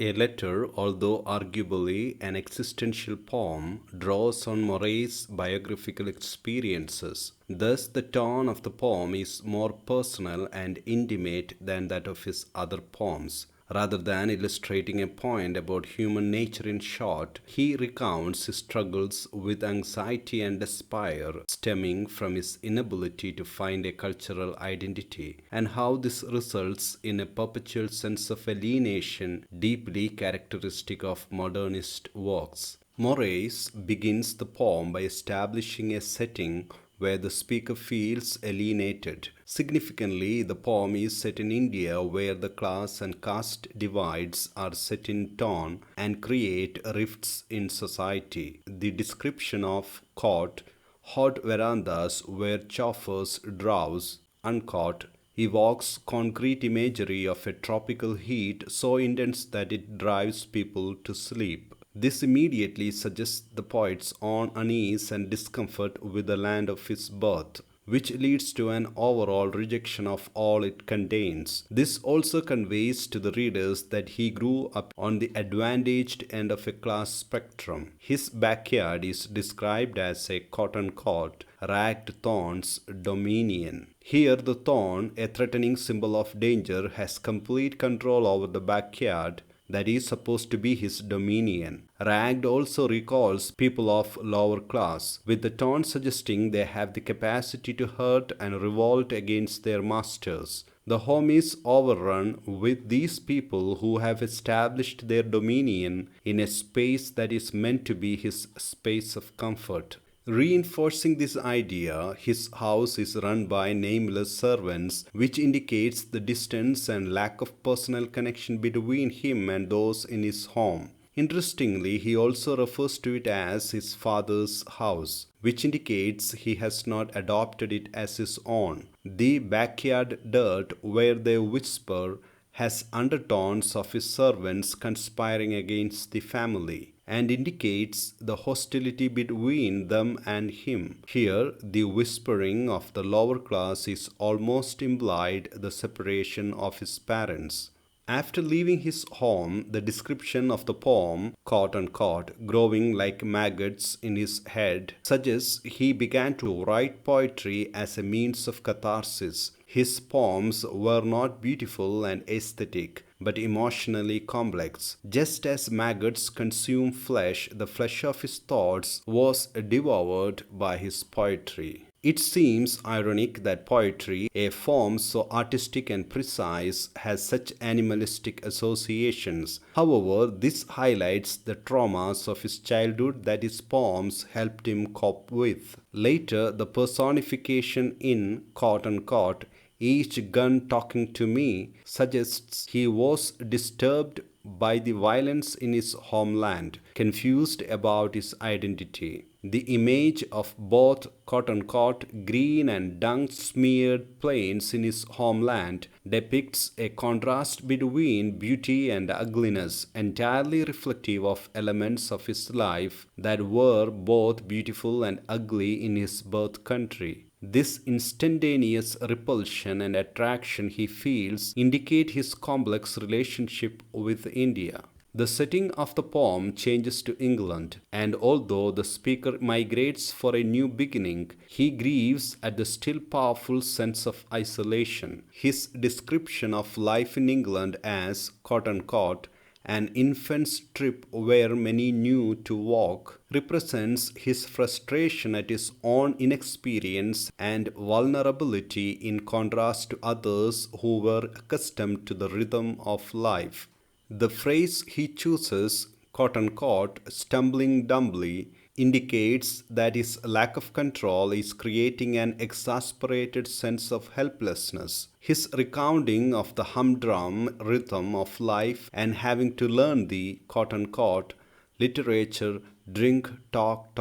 A letter, although arguably an existential poem, draws on Moraes' biographical experiences. Thus, the tone of the poem is more personal and intimate than that of his other poems. Rather than illustrating a point about human nature in short, he recounts his struggles with anxiety and despair stemming from his inability to find a cultural identity, and how this results in a perpetual sense of alienation deeply characteristic of modernist works. Moraes begins the poem by establishing a setting where the speaker feels alienated. Significantly, the poem is set in India where the class and caste divides are set in tone and create rifts in society. The description of caught, hot verandas where chauffeurs drowse, uncaught, evokes concrete imagery of a tropical heat so intense that it drives people to sleep. This immediately suggests the poet's own unease and discomfort with the land of his birth, which leads to an overall rejection of all it contains. This also conveys to the readers that he grew up on the advantaged end of a class spectrum. His backyard is described as a cotton court, ragged thorns dominion. Here, the thorn, a threatening symbol of danger, has complete control over the backyard that is supposed to be his dominion. Ragged also recalls people of lower class, with the tone suggesting they have the capacity to hurt and revolt against their masters. The home is overrun with these people who have established their dominion in a space that is meant to be his space of comfort. Reinforcing this idea, his house is run by nameless servants, which indicates the distance and lack of personal connection between him and those in his home. Interestingly, he also refers to it as his father's house, which indicates he has not adopted it as his own. The backyard dirt where they whisper has undertones of his servants conspiring against the family and indicates the hostility between them and him. Here, the whispering of the lower class is almost implied the separation of his parents. After leaving his home, the description of the poem, caught and caught, growing like maggots in his head, suggests he began to write poetry as a means of catharsis. His poems were not beautiful and aesthetic, but emotionally complex. Just as maggots consume flesh, the flesh of his thoughts was devoured by his poetry. It seems ironic that poetry, a form so artistic and precise, has such animalistic associations. However, this highlights the traumas of his childhood that his poems helped him cope with. Later, the personification in Caught and Caught, each gun talking to me, suggests he was disturbed by the violence in his homeland, confused about his identity. The image of both quote-unquote green and dung-smeared plains in his homeland depicts a contrast between beauty and ugliness, entirely reflective of elements of his life that were both beautiful and ugly in his birth country. This instantaneous repulsion and attraction he feels indicate his complex relationship with India. The setting of the poem changes to England, and although the speaker migrates for a new beginning, he grieves at the still powerful sense of isolation. His description of life in England as quote unquote an infant's trip where many knew to walk represents his frustration at his own inexperience and vulnerability in contrast to others who were accustomed to the rhythm of life. The phrase he chooses, quote unquote, stumbling dumbly, indicates that his lack of control is creating an exasperated sense of helplessness. His recounting of the humdrum rhythm of life and having to learn the quote unquote literature, drink, talk,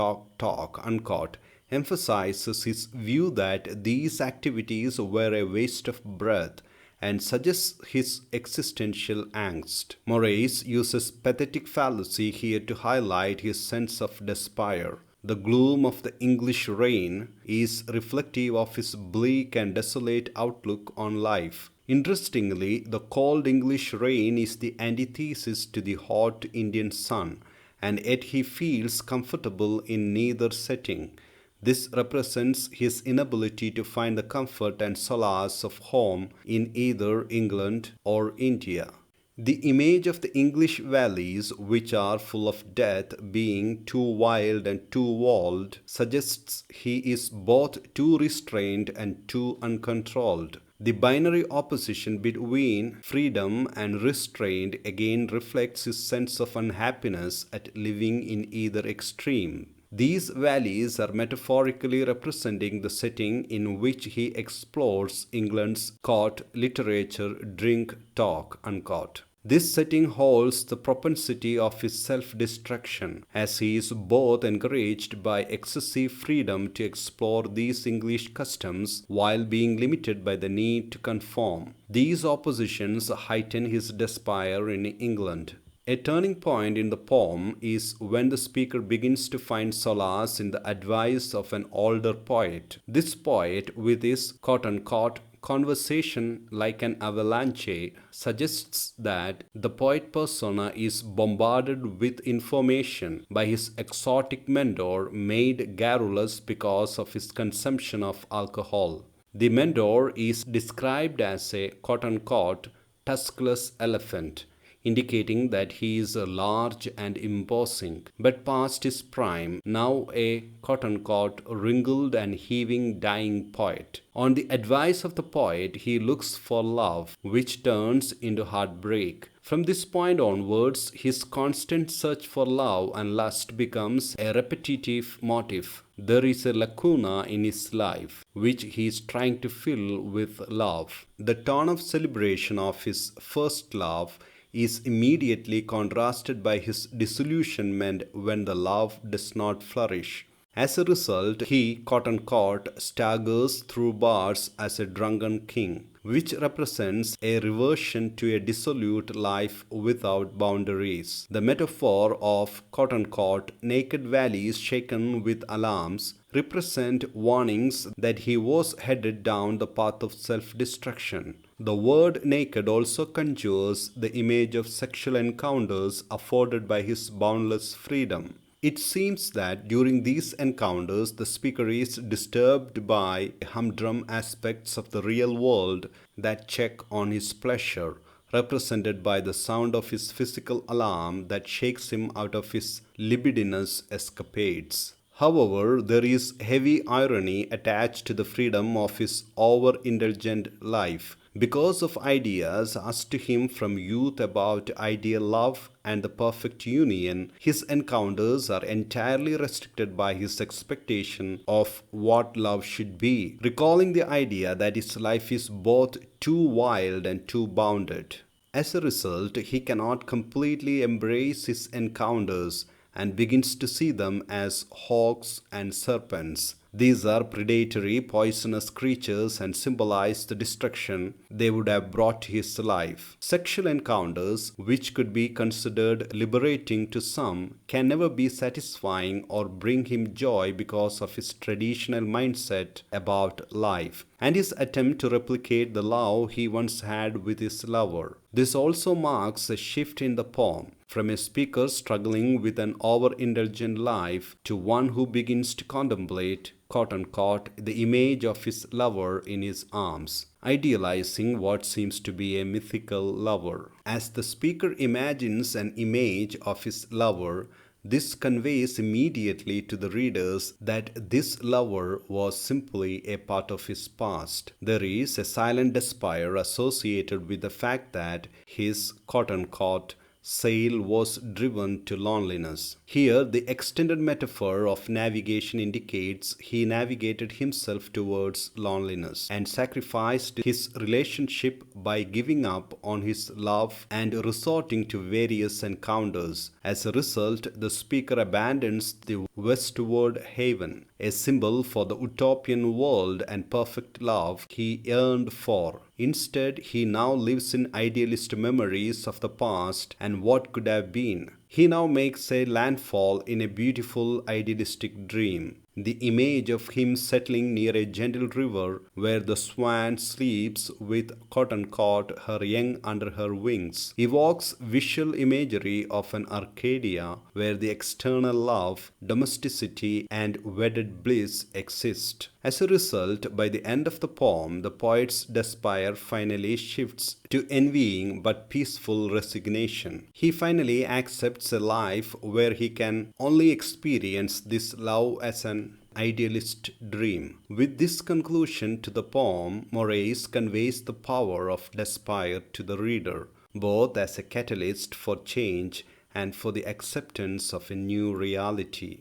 unquote, emphasizes his view that these activities were a waste of breath and suggests his existential angst. Moraes uses pathetic fallacy here to highlight his sense of despair. The gloom of the English rain is reflective of his bleak and desolate outlook on life. Interestingly, the cold English rain is the antithesis to the hot Indian sun, and yet he feels comfortable in neither setting. This represents his inability to find the comfort and solace of home in either England or India. The image of the English valleys, which are full of death, being too wild and too walled, suggests he is both too restrained and too uncontrolled. The binary opposition between freedom and restraint again reflects his sense of unhappiness at living in either extreme. These valleys are metaphorically representing the setting in which he explores England's court literature, drink, talk, unquote. This setting holds the propensity of his self-destruction, as he is both encouraged by excessive freedom to explore these English customs while being limited by the need to conform. These oppositions heighten his despair in England. A turning point in the poem is when the speaker begins to find solace in the advice of an older poet. This poet, with his quote-unquote conversation like an avalanche, suggests that the poet persona is bombarded with information by his exotic mentor made garrulous because of his consumption of alcohol. The mentor is described as a quote-unquote tuskless elephant, indicating that he is large and imposing, but past his prime, now a quote-unquote wrinkled and heaving dying poet. On the advice of the poet, he looks for love, which turns into heartbreak. From this point onwards, his constant search for love and lust becomes a repetitive motif. There is a lacuna in his life, which he is trying to fill with love. The tone of celebration of his first love is immediately contrasted by his disillusionment when the love does not flourish. As a result, he quote-unquote staggers through bars as a drunken king, which represents a reversion to a dissolute life without boundaries. The metaphor of quote-unquote naked valleys shaken with alarms represent warnings that he was headed down the path of self-destruction. The word naked also conjures the image of sexual encounters afforded by his boundless freedom. It seems that during these encounters, the speaker is disturbed by humdrum aspects of the real world that check on his pleasure, represented by the sound of his physical alarm that shakes him out of his libidinous escapades. However, there is heavy irony attached to the freedom of his overindulgent life. Because of ideas asked to him from youth about ideal love and the perfect union, his encounters are entirely restricted by his expectation of what love should be, recalling the idea that his life is both too wild and too bounded. As a result, he cannot completely embrace his encounters and begins to see them as hawks and serpents. These are predatory, poisonous creatures and symbolize the destruction they would have brought to his life. Sexual encounters, which could be considered liberating to some, can never be satisfying or bring him joy because of his traditional mindset about life and his attempt to replicate the love he once had with his lover. This also marks a shift in the poem, from a speaker struggling with an overindulgent life to one who begins to contemplate, quote-unquote, the image of his lover in his arms, idealizing what seems to be a mythical lover. As the speaker imagines an image of his lover, this conveys immediately to the readers that this lover was simply a part of his past. There is a silent despair associated with the fact that his quote-unquote sail was driven to loneliness. Here, the extended metaphor of navigation indicates he navigated himself towards loneliness and sacrificed his relationship by giving up on his love and resorting to various encounters. As a result, the speaker abandons the westward haven, a symbol for the utopian world and perfect love he yearned for. Instead, he now lives in idealist memories of the past and what could have been. He now makes a landfall in a beautiful idealistic dream. The image of him settling near a gentle river where the swan sleeps with cotton caught her young under her wings evokes visual imagery of an Arcadia where the external love, domesticity, and wedded bliss exist. As a result, by the end of the poem, the poet's despair finally shifts to envying but peaceful resignation. He finally accepts a life where he can only experience this love as an idealist dream. With this conclusion to the poem, Moraes conveys the power of despair to the reader, both as a catalyst for change and for the acceptance of a new reality.